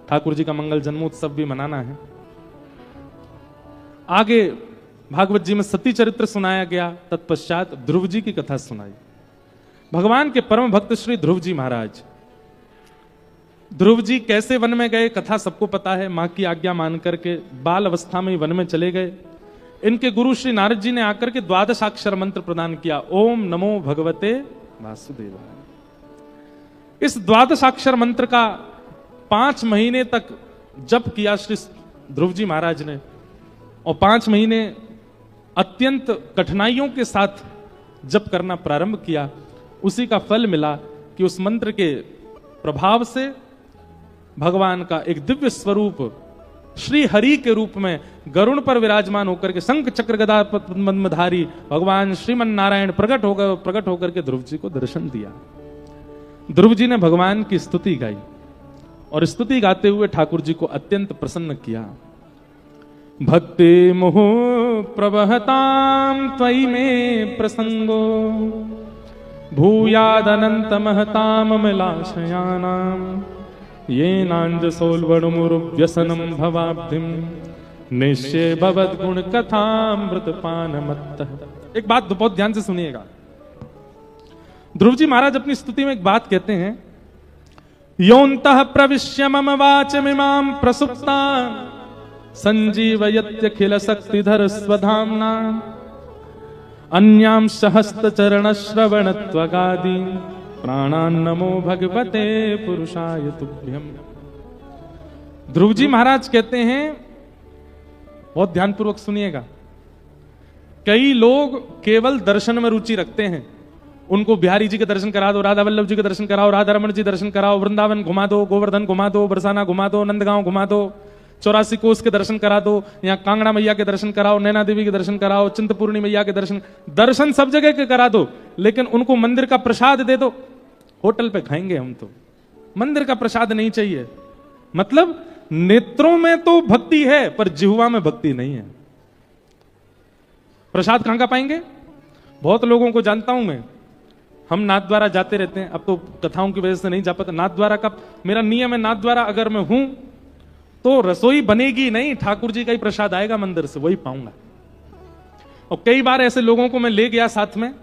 ठाकुर जी का मंगल जन्मोत्सव भी मनाना है। आगे भागवत जी में सती चरित्र सुनाया गया, तत्पश्चात ध्रुव जी की कथा सुनाई। भगवान के परम भक्त श्री ध्रुव जी महाराज, ध्रुव जी कैसे वन में गए कथा सबको पता है। मां की आज्ञा मान करके बाल अवस्था में ही वन में चले गए। इनके गुरु श्री नारद जी ने आकर के 12 मंत्र प्रदान किया, ओम नमो भगवते वासुदेवाय। इस 12 मंत्र का 5 महीने तक जप किया श्री ध्रुव जी महाराज ने, और 5 महीने अत्यंत कठिनाइयों के साथ जप करना प्रारंभ किया। उसी का फल मिला कि उस मंत्र के प्रभाव से भगवान का एक दिव्य स्वरूप श्री हरि के रूप में गरुण पर विराजमान होकर के शंख चक्र गदा पद्मधारी भगवान श्रीमन नारायण प्रकट होकर के ध्रुव जी को दर्शन दिया। ध्रुव जी ने भगवान की स्तुति गाई और स्तुति गाते हुए ठाकुर जी को अत्यंत प्रसन्न किया। भक्ति मोह प्रवहताम त्वयि में प्रसंगो भूयादनंत महताम अमलाशयानाम ये नांज सोलवणुमुरुव्यसनम भवाब्धिम निश्चय भवद गुण कथामृत पानमत्तः। एक बात बहुत ध्यान से सुनिएगा। ध्रुव जी महाराज अपनी स्तुति में एक बात कहते हैं, योन्तः प्रविश्य मम वाचमिमां प्रसुप्तां संजीवयत्यखिल शक्तिधर स्वधाम्ना अन्यां सहस्त्रचरण श्रवणत्वगादि प्राणान् नमो भगवते पुरुषाय तुभ्यम्। ध्रुव जी महाराज कहते हैं, बहुत ध्यानपूर्वक सुनिएगा, कई लोग केवल दर्शन में रुचि रखते हैं। उनको बिहारी जी के दर्शन करा दो, राधा वल्लभ जी के दर्शन कराओ, राधा रमण जी दर्शन कराओ, वृंदावन घुमा दो, गोवर्धन घुमा दो, बरसाना घुमा दो, नंदगांव घुमा दो, 84 कोस के दर्शन करा दो, यहाँ कांगड़ा मैया के दर्शन कराओ, नैना देवी के दर्शन कराओ, चिंतपूर्णी मैया के दर्शन सब जगह के करा दो, लेकिन उनको मंदिर का प्रसाद दे दो। होटल पे खाएंगे हम तो, मंदिर का प्रसाद नहीं चाहिए। मतलब नेत्रों में तो भक्ति है पर जिह्वा में भक्ति नहीं है। प्रसाद कहां का पाएंगे? बहुत लोगों को जानता हूं मैं, हम नाथ द्वारा जाते रहते हैं, अब तो कथाओं की वजह से नहीं जा पाता। नाथ द्वारा का मेरा नियम है, नाथ द्वारा अगर मैं हूं तो रसोई बनेगी नहीं, ठाकुर जी का ही प्रसाद आएगा मंदिर से, वही पाऊंगा। और कई बार ऐसे लोगों को मैं ले गया साथ में,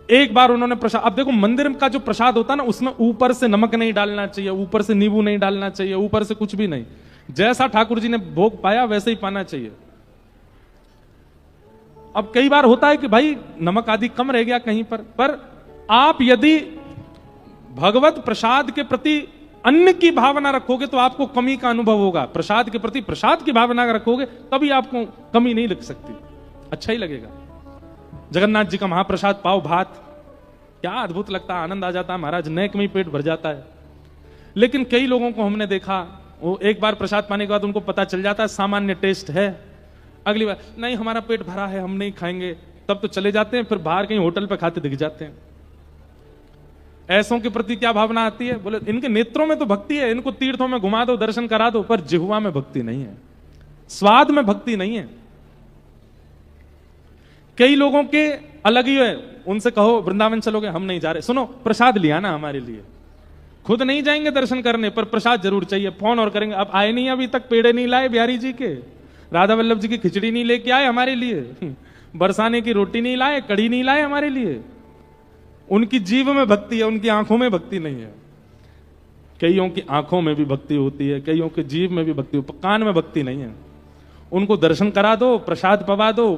एक बार उन्होंने प्रसाद, अब देखो मंदिर का जो प्रसाद होता है ना, उसमें ऊपर से नमक नहीं डालना चाहिए, ऊपर से नींबू नहीं डालना चाहिए, ऊपर से कुछ भी नहीं, जैसा ठाकुर जी ने भोग पाया वैसे ही पाना चाहिए। अब कई बार होता है कि भाई नमक आदि कम रह गया कहीं पर आप यदि भगवत प्रसाद के प्रति अन्न की भावना रखोगे तो आपको कमी का अनुभव होगा। प्रसाद के प्रति प्रसाद की भावना रखोगे तभी आपको कमी नहीं लग सकती, अच्छा ही लगेगा। जगन्नाथ जी का महाप्रसाद पाव भात क्या अद्भुत लगता है, आनंद आ जाता है महाराज, नेक में ही पेट भर जाता है। लेकिन कई लोगों को हमने देखा, वो एक बार प्रसाद पाने के बाद उनको पता चल जाता है सामान्य टेस्ट है, अगली बार नहीं हमारा पेट भरा है हम नहीं खाएंगे, तब तो चले जाते हैं, फिर बाहर कहीं होटल पे खाते दिख जाते हैं। ऐसों के प्रति क्या भावना आती है? बोले इनके नेत्रों में तो भक्ति है, इनको तीर्थों में घुमा दो, दर्शन करा दो, पर जिह्वा में भक्ति नहीं है, स्वाद में भक्ति नहीं है। कई लोगों के अलग ही है, उनसे कहो वृंदावन चलोगे, हम नहीं जा रहे। सुनो प्रसाद लिया ना हमारे लिए, खुद नहीं जाएंगे दर्शन करने पर प्रसाद जरूर चाहिए, फोन और करेंगे। अब आए नहीं, अभी तक पेड़े नहीं लाए बिहारी जी के, राधा वल्लभ जी की खिचड़ी नहीं लेके आए हमारे लिए, बरसाने की रोटी नहीं लाए, कड़ी नहीं लाए हमारे लिए। उनकी जीव में भक्ति है, उनकी आंखों में भक्ति नहीं है। कईयों की आंखों में भी भक्ति होती है, कईयों के जीव में भी भक्ति, कान में भक्ति नहीं है। उनको दर्शन करा दो, प्रसाद पवा दो,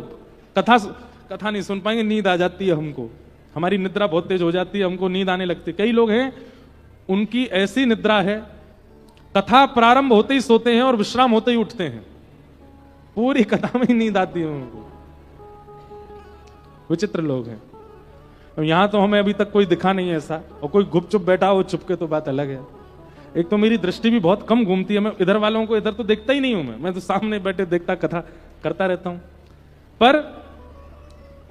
कथा नहीं सुन पाएंगे, नींद आ जाती है हमको, हमारी निद्रा बहुत तेज हो जाती है, हमको नींद आने लगती है। कई लोग हैं उनकी ऐसी निद्रा है, कथा प्रारंभ होते ही सोते हैं और विश्राम होते ही उठते हैं, पूरी कथा में ही नींद आती है उनको। विचित्र लोग हैं। यहां तो हमें अभी तक कोई दिखा नहीं है ऐसा, और कोई गुपचुप बैठा हो चुपके तो बात अलग है। एक तो मेरी दृष्टि भी बहुत कम घूमती है, मैं इधर वालों को इधर तो देखता ही नहीं हूं, मैं तो सामने बैठे देखता कथा करता रहता हूं। पर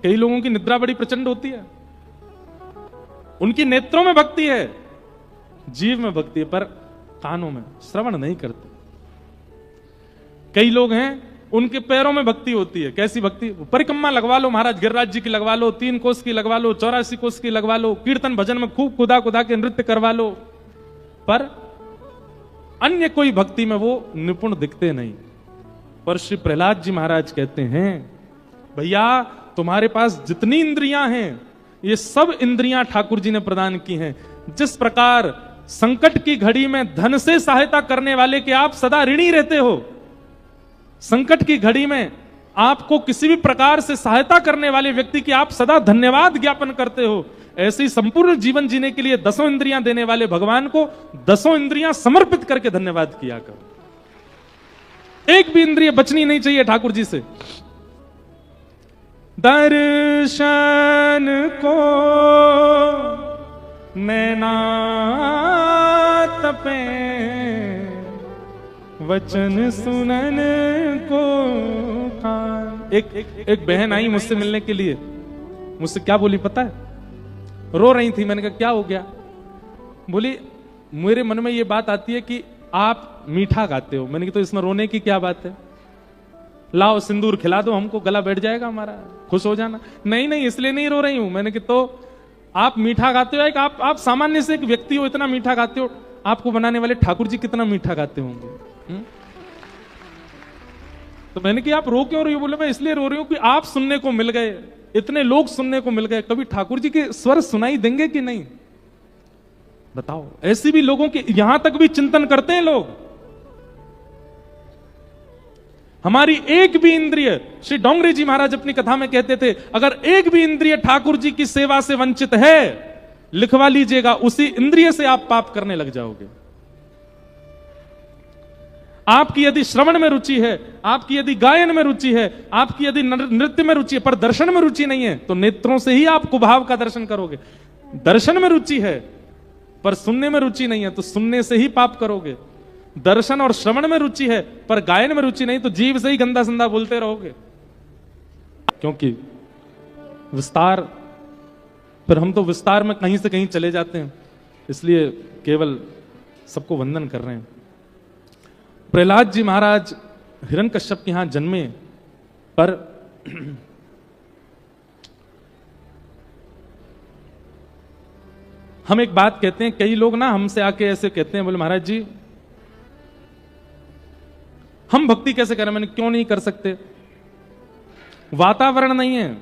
कई लोगों की निद्रा बड़ी प्रचंड होती है, उनकी नेत्रों में भक्ति है, जीव में भक्ति है, पर कानों में श्रवण नहीं करते। कई लोग हैं उनके पैरों में भक्ति होती है, कैसी भक्ति? परिक्रमा लगवा लो महाराज, गिरिराज जी की लगवा लो, 3 कोस की लगवा लो, 84 कोस की लगवा लो, कीर्तन भजन में खूब खुदा खुदा के नृत्य करवा लो, पर अन्य कोई भक्ति में वो निपुण दिखते नहीं। पर श्री प्रहलाद जी महाराज कहते हैं भैया तुम्हारे पास जितनी इंद्रियां हैं ये सब इंद्रियां ठाकुर जी ने प्रदान की हैं। जिस प्रकार संकट की घड़ी में धन से सहायता करने वाले के आप सदा ऋणी रहते हो, संकट की घड़ी में आपको किसी भी प्रकार से सहायता करने वाले व्यक्ति की आप सदा धन्यवाद ज्ञापन करते हो, ऐसे ही संपूर्ण जीवन जीने के लिए 10 इंद्रियां देने वाले भगवान को 10 इंद्रियां समर्पित करके धन्यवाद किया करो। एक भी इंद्रिय बचनी नहीं चाहिए ठाकुर जी से। दर्शन को नैना तपे, वचन सुनन को कान। एक बहन आई मुझसे मिलने के लिए, मुझसे क्या बोली पता है? रो रही थी। मैंने कहा क्या हो गया? बोली मेरे मन में ये बात आती है कि आप मीठा गाते हो। मैंने कहा तो इसमें रोने की क्या बात है? लाओ सिंदूर खिला दो हमको, गला बैठ जाएगा हमारा, खुश हो जाना। नहीं नहीं इसलिए नहीं रो रही हूं। मैंने कहा तो आप मीठा गाते हो, आप सामान्य से एक व्यक्ति हो, इतना मीठा गाते हो, आपको बनाने वाले ठाकुर जी कितना मीठा गाते होंगे। तो मैंने कहा आप रो क्यों रही हो? बोले मैं इसलिए रो रही हूं कि आप सुनने को मिल गए, इतने लोग सुनने को मिल गए, कभी ठाकुर जी के स्वर सुनाई देंगे कि नहीं? बताओ। ऐसे भी लोगों के यहां तक भी चिंतन करते हैं लोग। हमारी एक भी इंद्रिय, श्री डोंगरे जी महाराज अपनी कथा में कहते थे, अगर एक भी इंद्रिय ठाकुर जी की सेवा से वंचित है, लिखवा लीजिएगा, उसी इंद्रिय से आप पाप करने लग जाओगे। आपकी यदि श्रवण में रुचि है, आपकी यदि गायन में रुचि है, आपकी यदि नृत्य में रुचि है, पर दर्शन में रुचि नहीं है, तो नेत्रों से ही आप कुभाव का दर्शन करोगे। दर्शन में रुचि है पर सुनने में रुचि नहीं है, तो सुनने से ही पाप करोगे। दर्शन और श्रवण में रुचि है पर गायन में रुचि नहीं, तो जीव से ही गंदा संदा बोलते रहोगे। क्योंकि विस्तार, फिर हम तो विस्तार में कहीं से कहीं चले जाते हैं, इसलिए केवल सबको वंदन कर रहे हैं। प्रहलाद जी महाराज हिरण्यकश्यप के यहां जन्मे, पर हम एक बात कहते हैं, कई लोग ना हमसे आके ऐसे कहते हैं, बोले महाराज जी हम भक्ति कैसे करें? मैंने क्यों नहीं कर सकते? वातावरण नहीं है।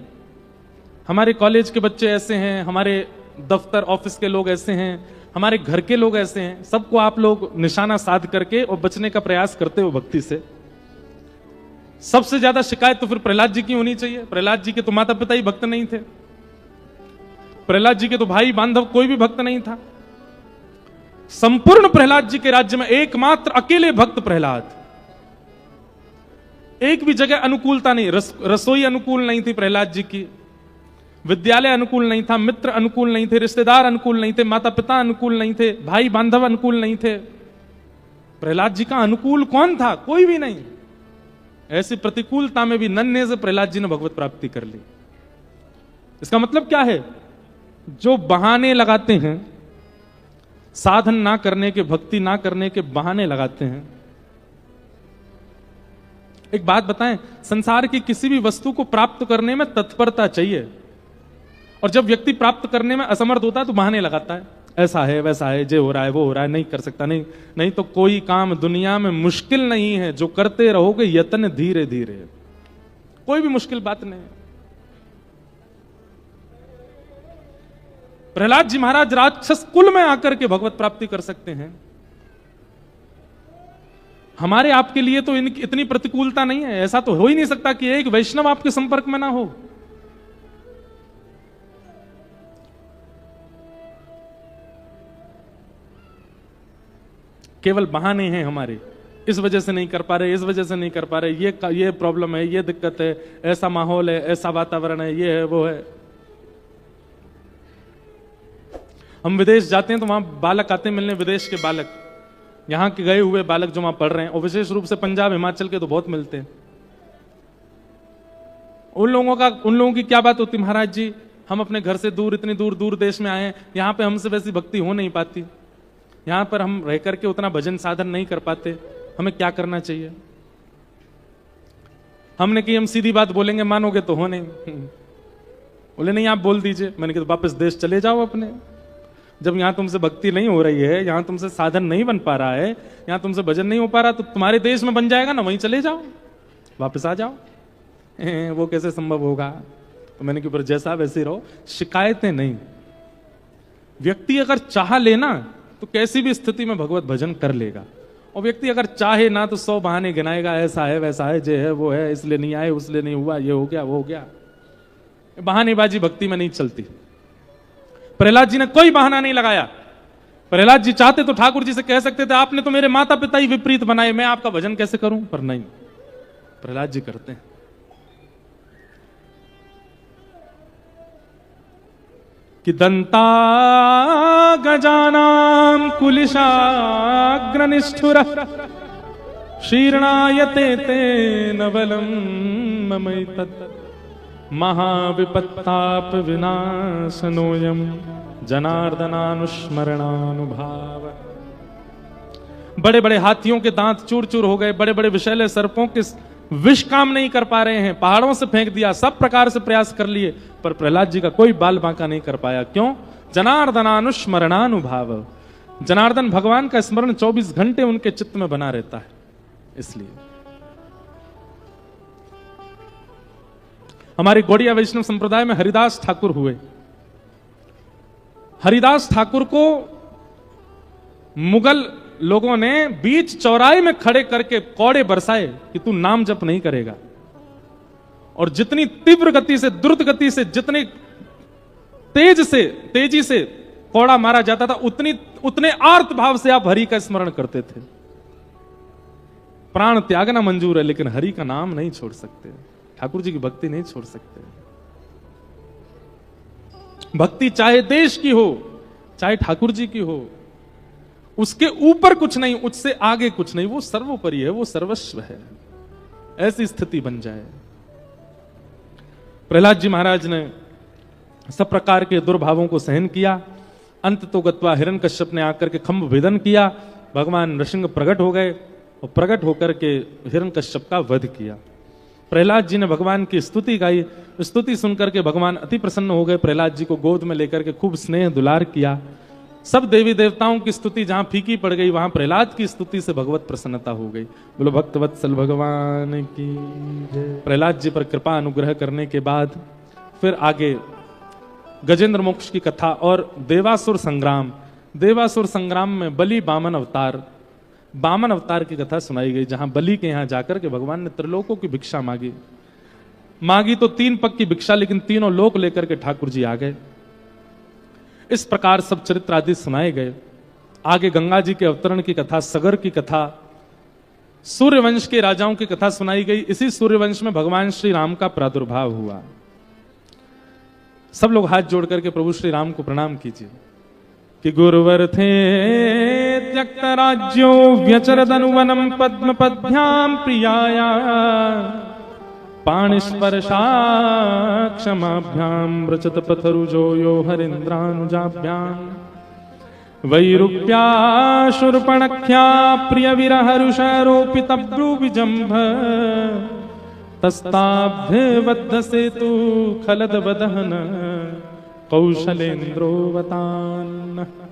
हमारे कॉलेज के बच्चे ऐसे हैं, हमारे दफ्तर ऑफिस के लोग ऐसे हैं, हमारे घर के लोग ऐसे हैं, सबको आप लोग निशाना साध करके और बचने का प्रयास करते हो भक्ति से। सबसे ज्यादा शिकायत तो फिर प्रहलाद जी की होनी चाहिए। प्रहलाद जी के तो माता पिता ही भक्त नहीं थे, प्रहलाद जी के तो भाई बांधव कोई भी भक्त नहीं था, संपूर्ण प्रहलाद जी के राज्य में एकमात्र अकेले भक्त प्रहलाद। एक भी जगह अनुकूलता नहीं, रसोई अनुकूल नहीं थी प्रहलाद जी की, विद्यालय अनुकूल नहीं था, मित्र अनुकूल नहीं थे, रिश्तेदार अनुकूल नहीं थे, माता पिता अनुकूल नहीं थे, भाई बांधव अनुकूल नहीं थे। प्रहलाद जी का अनुकूल कौन था? कोई भी नहीं। ऐसी प्रतिकूलता में भी नन्हे से प्रहलाद जी ने भगवत प्राप्ति कर ली। इसका मतलब क्या है? जो बहाने लगाते हैं, साधन ना करने के, भक्ति ना करने के बहाने लगाते हैं। एक बात बताएं, संसार की किसी भी वस्तु को प्राप्त करने में तत्परता चाहिए, और जब व्यक्ति प्राप्त करने में असमर्थ होता है तो बहाने लगाता है, ऐसा है वैसा है, जे हो रहा है वो हो रहा है, नहीं कर सकता, नहीं तो कोई काम दुनिया में मुश्किल नहीं है जो करते रहोगे यत्न धीरे धीरे। कोई भी मुश्किल बात नहीं। प्रहलाद जी महाराज राक्षस कुल में आकर के भगवत प्राप्ति कर सकते हैं। हमारे आपके लिए तो इतनी प्रतिकूलता नहीं है। ऐसा तो हो ही नहीं सकता कि एक वैष्णव आपके संपर्क में ना हो। केवल बहाने हैं हमारे, इस वजह से नहीं कर पा रहे, इस वजह से नहीं कर पा रहे, ये प्रॉब्लम है, ये दिक्कत है, ऐसा माहौल है, ऐसा वातावरण है, ये है वो है। हम विदेश जाते हैं तो वहां बालक आते हैं मिलने, विदेश के बालक, यहां के गए हुए बालक जो वहां पढ़ रहे हैं, और विशेष रूप से पंजाब हिमाचल के तो बहुत मिलते हैं। उन लोगों की क्या बात होती, महाराज जी हम अपने घर से दूर, इतनी दूर दूर देश में आए हैं, यहां पे हमसे वैसी भक्ति हो नहीं पाती, यहां पर हम रह करके उतना भजन साधन नहीं कर पाते, हमें क्या करना चाहिए? हमने कि हम सीधी बात बोलेंगे, मानोगे तो हो नहीं। बोले नहीं आप बोल दीजिए। मैंने कहा वापस देश चले जाओ अपने। जब यहां तुमसे भक्ति नहीं हो रही है, यहां तुमसे साधन नहीं बन पा रहा है, यहां तुमसे भजन नहीं हो पा रहा, तो तुम्हारे देश में बन जाएगा ना, वहीं चले जाओ, वापस आ जाओ। वो कैसे संभव होगा? तो मैंने कि जैसा वैसे रहो, शिकायतें नहीं। व्यक्ति अगर चाह लेना तो कैसी भी स्थिति में भगवत भजन कर लेगा, और व्यक्ति अगर चाहे ना तो 100 बहाने गिनाएगा, ऐसा है वैसा है, जे है वो है, इसलिए नहीं आए, उसलिए नहीं हुआ, ये हो गया वो हो गया। बहानेबाजी भक्ति में नहीं चलती। प्रहलाद जी ने कोई बहाना नहीं लगाया। प्रहलाद जी चाहते तो ठाकुर जी से कह सकते थे आपने तो मेरे माता पिता ही विपरीत बनाए, मैं आपका भजन कैसे करूं, पर नहीं, प्रहलाद जी करते हैं। कि दंता गजानाम कुलिशाग्रनिष्ठुर शीर्णायते ते नवलम ममैतत् महाविपत्ताप विनाशनोयम जनार्दनानुस्मरणानुभाव। बड़े बड़े हाथियों के दांत चूर चूर हो गए, बड़े बड़े विषैले सर्पों के विष काम नहीं कर पा रहे हैं, पहाड़ों से फेंक दिया, सब प्रकार से प्रयास कर लिए, पर प्रहलाद जी का कोई बाल बांका नहीं कर पाया। क्यों? जनार्दनानुस्मरणानुभाव। जनार्दन भगवान का स्मरण 24 घंटे उनके चित्त में बना रहता है। इसलिए हमारे गौड़िया वैष्णव संप्रदाय में हरिदास ठाकुर हुए। हरिदास ठाकुर को मुगल लोगों ने बीच चौराहे में खड़े करके कौड़े बरसाए कि तू नाम जप नहीं करेगा, और जितनी तीव्र गति से, द्रुत गति से, जितनी तेजी से कौड़ा मारा जाता था, उतने आर्त भाव से आप हरि का स्मरण करते थे। प्राण त्यागना मंजूर है, लेकिन हरि का नाम नहीं छोड़ सकते, ठाकुर जी की भक्ति नहीं छोड़ सकते। भक्ति चाहे देश की हो, चाहे ठाकुर जी की हो, उसके ऊपर कुछ नहीं, उससे आगे कुछ नहीं, वो सर्वोपरि है, वो सर्वस्व है। ऐसी स्थिति बन जाए। प्रहलाद जी महाराज ने सब प्रकार के दुर्भावों को सहन किया। अंत तो गत्वा हिरण्यकश्यप ने आकर के खंभ भेदन किया, भगवान नृसिंह प्रकट हो गए, और प्रकट होकर के हिरण्यकश्यप का वध किया। प्रहलाद जी ने भगवान की स्तुति गाई। स्तुति सुनकर के भगवान अति प्रसन्न हो गए, प्रहलाद जी को गोद में लेकर के खूब स्नेह दुलार किया। सब देवी देवताओं की स्तुति जहां फीकी पड़ गई, वहां प्रहलाद की स्तुति से भगवत प्रसन्नता हो गई। बोलो भक्तवत्सल भगवान की जय। प्रहलाद जी पर कृपा अनुग्रह करने के बाद फिर आगे गजेंद्र मोक्ष की कथा और देवासुर संग्राम। देवासुर संग्राम में बलि बामन अवतार की कथा सुनाई गई, जहां बलि के यहां जाकर के भगवान ने त्रिलोकों की भिक्षा मांगी तो 3 पग की भिक्षा, लेकिन तीनों लोक लेकर के ठाकुर जी आ गए। इस प्रकार सब चरित्र आदि सुनाए गए। आगे गंगा जी के अवतरण की कथा, सगर की कथा, सूर्यवंश के राजाओं की कथा सुनाई गई। इसी सूर्यवंश में भगवान श्री राम का प्रादुर्भाव हुआ। सब लोग हाथ जोड़ करके प्रभु श्री राम को प्रणाम कीजिए कि गुरुवर थे त्यक्त राज्यो व्यचरदनुवनम पद्म पद्भ्याम प्रियाया पाणिस्पर्शा क्षमाभ्याम रचत पथरुजो यो हरिन्द्रानुजाभ्याम वैरूप्या शूर्पणख्या प्रिय विरहरुषारोपितब्रूविजम्भ तस्ताभ्यवद्ध सेतु खलद वदहन कौशलेन्द्रोवतान्।